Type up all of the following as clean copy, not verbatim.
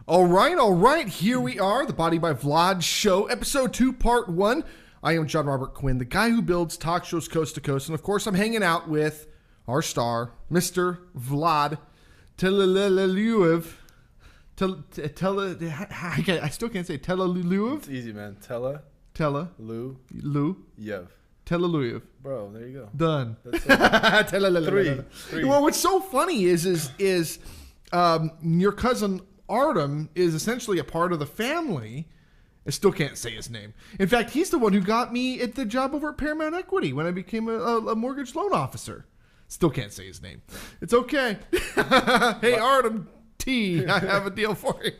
All right. Here we are, the Body by Vlad show, episode 2, part 1. I am John Robert Quinn, the guy who builds talk shows coast to coast. And of course, I'm hanging out with our star, Mr. Vlad Teleliuev. I still can't say Teleliuev. It's easy, man. Lu. Yev. Teleliuev. Bro, there you go. Done. That's it. Three. Well, what's so funny is your cousin Artem is essentially a part of the family. I still can't say his name. In fact, he's the one who got me at the job over at Paramount Equity when I became a mortgage loan officer. Still can't say his name. It's okay. Hey, Artem T, I have a deal for you.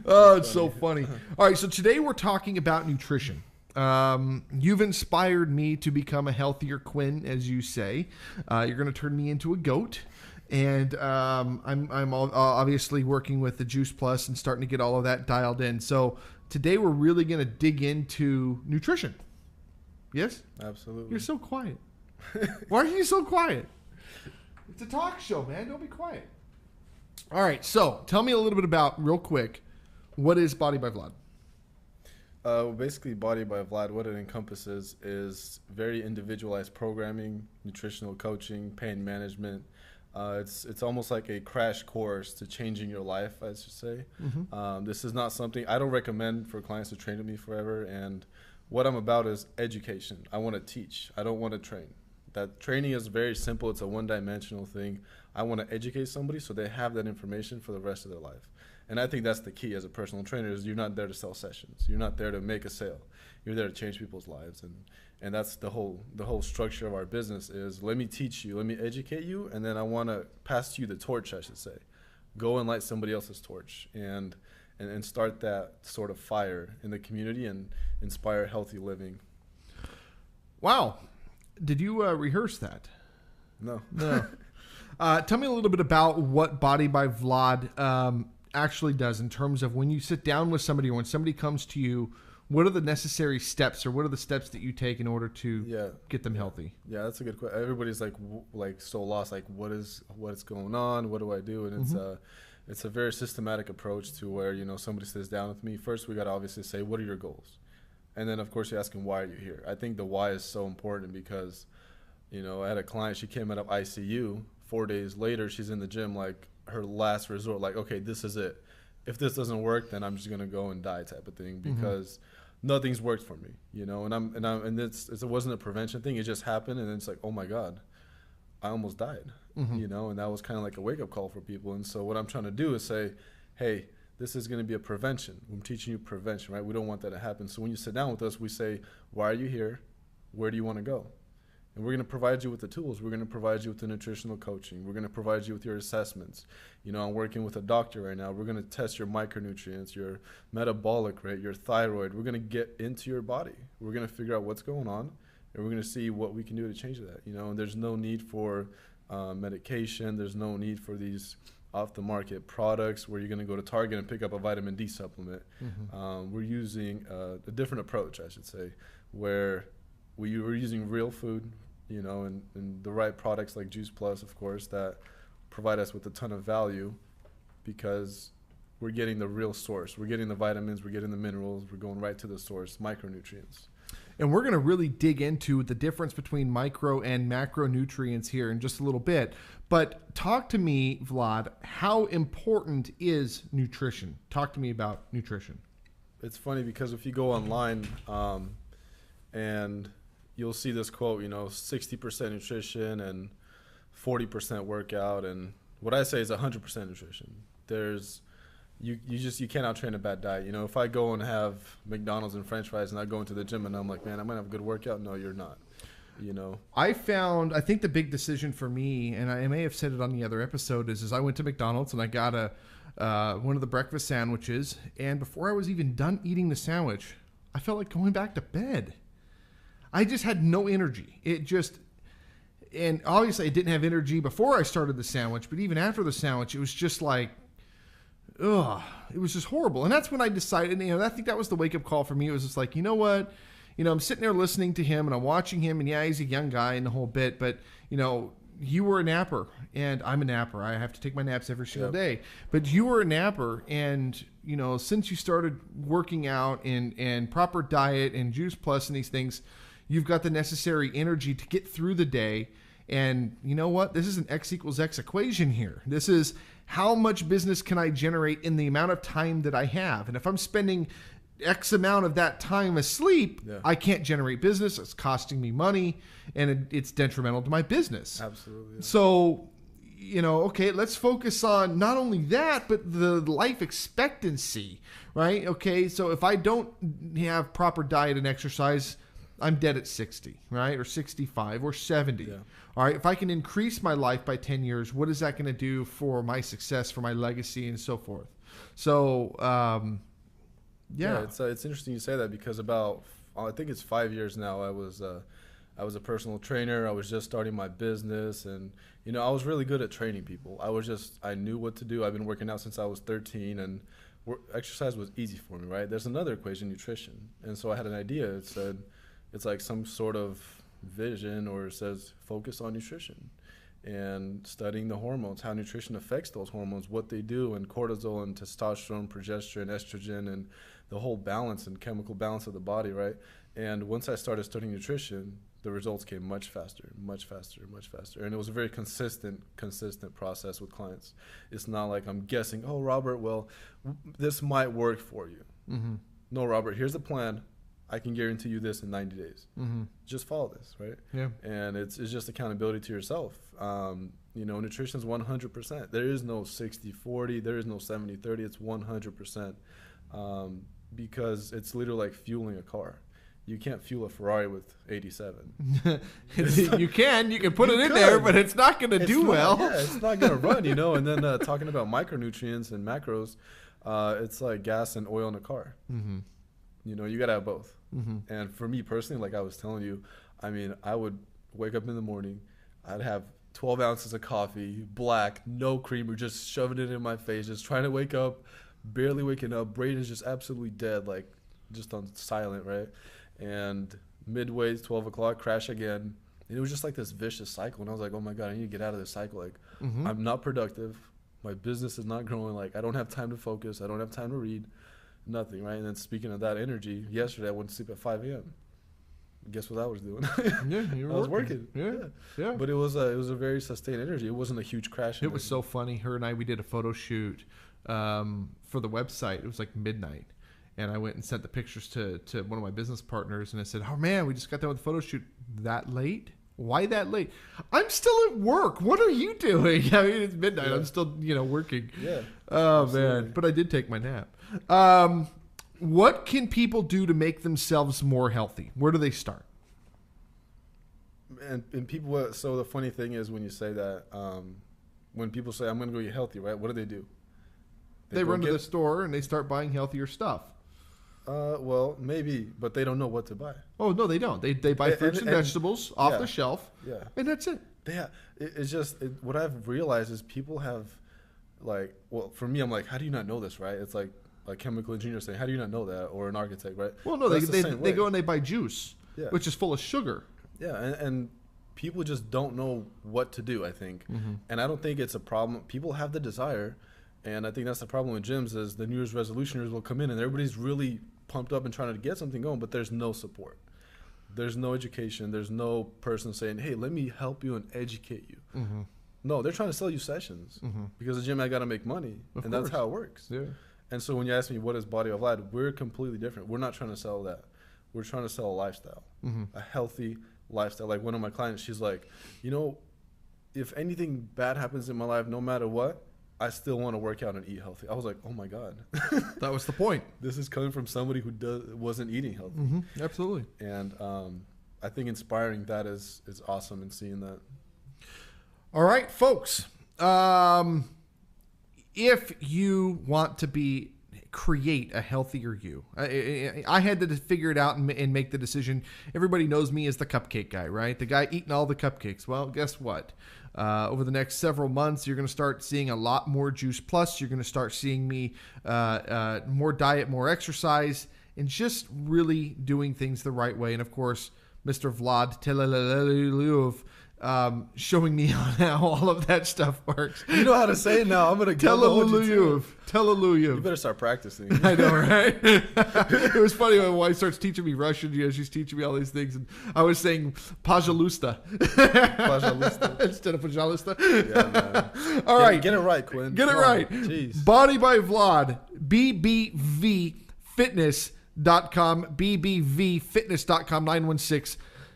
Oh, it's so funny. All right, so today we're talking about nutrition. You've inspired me to become a healthier Quinn, as you say. You're going to turn me into a goat. And I'm obviously working with the Juice Plus and starting to get all of that dialed in. So today we're really going to dig into nutrition. Yes? Absolutely. You're so quiet. Why are you so quiet? It's a talk show, man. Don't be quiet. All right. So tell me a little bit about, real quick, what is Body by Vlad? Basically, Body by Vlad, what it encompasses is very individualized programming, nutritional coaching, pain management. It's almost like a crash course to changing your life, I should say. Mm-hmm. This is not something I don't recommend for clients to train with me forever. And what I'm about is education. I want to teach. I don't want to train. That training is very simple. It's a one-dimensional thing. I want to educate somebody so they have that information for the rest of their life. And I think that's the key as a personal trainer is you're not there to sell sessions. You're not there to make a sale. You're there to change people's lives. And that's the whole structure of our business is let me teach you, let me educate you, and then I want to pass you the torch, I should say. Go and light somebody else's torch and start that sort of fire in the community and inspire healthy living. Wow. Did you rehearse that? No. Tell me a little bit about what Body by Vlad actually does in terms of when you sit down with somebody or when somebody comes to you, what are the necessary steps or what are the steps that you take in order to get them healthy? Yeah, that's a good question. Everybody's like so lost, like what's going on? What do I do? And it's a very systematic approach to where, somebody sits down with me. First, we got to obviously say, what are your goals? And then, of course, you ask them, why are you here? I think the why is so important because, I had a client, she came out of ICU. 4 days later, she's in the gym, like her last resort, like, okay, this is it. If this doesn't work, then I'm just going to go and die type of thing because nothing's worked for me, and it wasn't a prevention thing. It just happened. And it's like, oh my God, I almost died, and that was kind of like a wake up call for people. And so what I'm trying to do is say, hey, this is going to be a prevention. I'm teaching you prevention, right? We don't want that to happen. So when you sit down with us, we say, why are you here? Where do you want to go? And we're going to provide you with the tools. We're going to provide you with the nutritional coaching. We're going to provide you with your assessments. I'm working with a doctor right now. We're going to test your micronutrients, your metabolic rate, your thyroid. We're going to get into your body. We're going to figure out what's going on, and we're going to see what we can do to change that. And there's no need for medication. There's no need for these off-the-market products where you're going to go to Target and pick up a vitamin D supplement. We're using a different approach, I should say, where we're using real food, and the right products like Juice Plus, of course, that provide us with a ton of value because we're getting the real source. We're getting the vitamins, we're getting the minerals, we're going right to the source, micronutrients. And we're going to really dig into the difference between micro and macronutrients here in just a little bit. But talk to me, Vlad, how important is nutrition? Talk to me about nutrition. It's funny because if you go online and you'll see this quote, 60% nutrition and 40% workout. And what I say is 100% nutrition. You can't out-train a bad diet. If I go and have McDonald's and French fries and I go into the gym and I'm like, man, I might have a good workout. No, you're not. I think the big decision for me, and I may have said it on the other episode, is I went to McDonald's and I got one of the breakfast sandwiches. And before I was even done eating the sandwich, I felt like going back to bed. I just had no energy. And obviously I didn't have energy before I started the sandwich, but even after the sandwich, it was just like, it was just horrible. And that's when I decided, I think that was the wake up call for me. It was just like, you know what? I'm sitting there listening to him and I'm watching him and he's a young guy and the whole bit, but you were a napper, and I'm a napper. I have to take my naps every single Yep. day. But you were a napper, and since you started working out and proper diet and Juice Plus and these things, you've got the necessary energy to get through the day. And you know what? This is an X equals X equation here. This is how much business can I generate in the amount of time that I have. And if I'm spending X amount of that time asleep, I can't generate business. It's costing me money, and it's detrimental to my business. Absolutely. Yeah. So, okay, let's focus on not only that, but the life expectancy, right? Okay, so if I don't have proper diet and exercise, I'm dead at 60, right? Or 65 or 70. Yeah. All right, if I can increase my life by 10 years, what is that going to do for my success, for my legacy, and so forth? So, yeah, it's interesting you say that, because I think it's 5 years now. I was a personal trainer. I was just starting my business, and I was really good at training people. I knew what to do. I've been working out since I was 13, and exercise was easy for me, right? There's another equation, nutrition, and so I had an idea. It said it's like some sort of vision, or it says focus on nutrition and studying the hormones, how nutrition affects those hormones, what they do, and cortisol and testosterone, progesterone, estrogen, and the whole balance and chemical balance of the body, right? And once I started studying nutrition, the results came much faster. And it was a very consistent process with clients. It's not like I'm guessing, oh, Robert, well, this might work for you. Mm-hmm. No, Robert, here's the plan. I can guarantee you this in 90 days. Mm-hmm. Just follow this, right? Yeah. And it's just accountability to yourself. Nutrition is 100%. There is no 60-40. There is no 70-30. It's 100%. Because it's literally like fueling a car. You can't fuel a Ferrari with 87. You can put it in there, but it's not going to do well. Yeah, it's not going to run, And then talking about micronutrients and macros, it's like gas and oil in a car. Mm-hmm. You got to have both. Mm-hmm. And for me personally, like I was telling you, I would wake up in the morning, I'd have 12 ounces of coffee, black, no creamer, just shoving it in my face, just trying to wake up, barely waking up. Brain is just absolutely dead, like just on silent, right? And midway, 12 o'clock, crash again. And it was just like this vicious cycle. And I was like, oh my God, I need to get out of this cycle. Like, Mm-hmm. I'm not productive. My business is not growing. Like, I don't have time to focus. I don't have time to read. Nothing, right? And then speaking of that energy, yesterday I went to sleep at 5 a.m. Guess what I was doing? Yeah, you were I was working. Yeah. But it was a very sustained energy. It wasn't a huge crash. It was so funny. Her and I, we did a photo shoot for the website. It was like midnight. And I went and sent the pictures to one of my business partners. And I said, oh, man, we just got done with the photo shoot. That late? Why that late? I'm still at work. What are you doing? I mean, it's midnight. Yeah. I'm still, working. Yeah. Oh, Absolutely. man. But I did take my nap. What can people do to make themselves more healthy? Where do they start? And people, so the funny thing is when you say that, when people say, I'm going to go eat healthy, right? What do? They run to the store and they start buying healthier stuff. Well, maybe, but they don't know what to buy. Oh, no, they don't. They buy fruits and vegetables off the shelf. Yeah. And that's it. Yeah. It's just, what I've realized is people have, like, well, for me, I'm like, how do you not know this, right? It's like chemical engineers saying, how do you not know that? Or an architect, right? Well, no, they go and they buy juice, Yeah. which is full of sugar. Yeah, and people just don't know what to do, I think. Mm-hmm. And I don't think it's a problem. People have the desire, and I think that's the problem with gyms is the New Year's resolutioners will come in and everybody's really pumped up and trying to get something going, but there's no support. There's no education. There's no person saying, hey, let me help you and educate you. Mm-hmm. No, they're trying to sell you sessions because the gym, I got to make money, and that's how it works. Yeah. And so when you ask me what is Body of Vlad, we're completely different. We're not trying to sell that. We're trying to sell a lifestyle, a healthy lifestyle. Like one of my clients, she's like, if anything bad happens in my life, no matter what, I still want to work out and eat healthy. I was like, oh my God. That was the point. This is coming from somebody who wasn't eating healthy. Mm-hmm. Absolutely. And I think inspiring that is awesome, and seeing that. All right, folks. If you want to create a healthier you, I had to figure it out and make the decision. Everybody knows me as the cupcake guy, right? The guy eating all the cupcakes. Well, guess what? Over the next several months, you're going to start seeing a lot more Juice Plus. You're going to start seeing me more diet, more exercise, and just really doing things the right way. And of course, Mr. Vlad Telelelelelov showing me on how all of that stuff works. You know how to say it now. I'm gonna Telleluyuv. You better start practicing. I know, right? It was funny when my wife starts teaching me Russian. She's teaching me all these things, and I was saying "pajalusta" instead of "pajalusta." Yeah, man. All right, get it right, Quinn. Get it right. Jeez. Body by Vlad. BBVFitness.com. BBVFitness.com.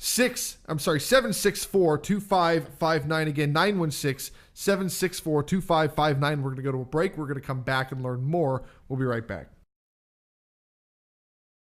764-2559. Again, 916-764-2559. We're going to go to a break. We're going to come back and learn more. We'll be right back.